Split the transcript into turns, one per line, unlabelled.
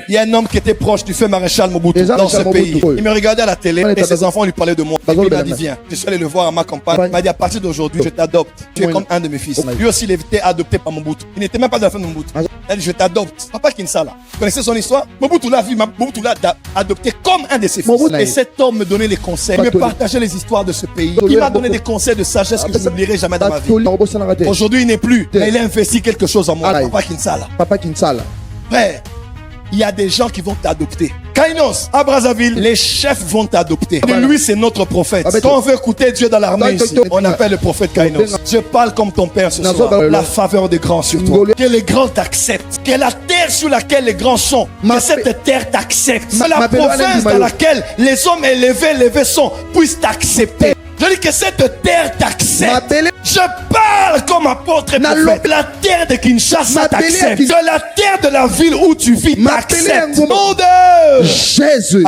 Il y a un homme qui était proche du feu maréchal Mobutu dans ce pays. Il me regardait à la télé et ses enfants lui parlaient de moi. Et puis il m'a dit viens. Je suis allé le voir à ma campagne. Il m'a dit à partir d'aujourd'hui je t'adopte. Tu es comme un de mes fils. Lui aussi il était adopté par Mobutu. Il n'était même pas de la famille de Mobutu. Il a dit je t'adopte. Papa Kinsala. Vous connaissez son histoire? Mobutu l'a vu. Mobutu l'a adopté comme un de ses fils. Et cet homme me donnait les conseils. Il me partageait les histoires de ce pays. Il m'a donné des conseils de sagesse que je n'oublierai jamais dans ma vie. Aujourd'hui il n'est plus. Mais il a investi quelque chose en moi. Papa Kinsala.
Papa Kinsala.
Frère, il y a des gens qui vont t'adopter. Kainos, à Brazzaville, les chefs vont t'adopter. Lui, c'est notre prophète. Quand on veut écouter Dieu dans l'armée ici, on appelle le prophète Kainos. Je parle comme ton père ce soir. La faveur des grands sur toi. Que les grands t'acceptent. Que la terre sur laquelle les grands sont, que cette terre t'accepte. Que la province dans laquelle les hommes élevés sont, puissent t'accepter. Je dis que cette terre t'accepte. Je parle comme apôtre et prophète. La terre de Kinshasa t'accepte. Que la terre de la ville où tu vis t'accepte. Nom de
Jésus.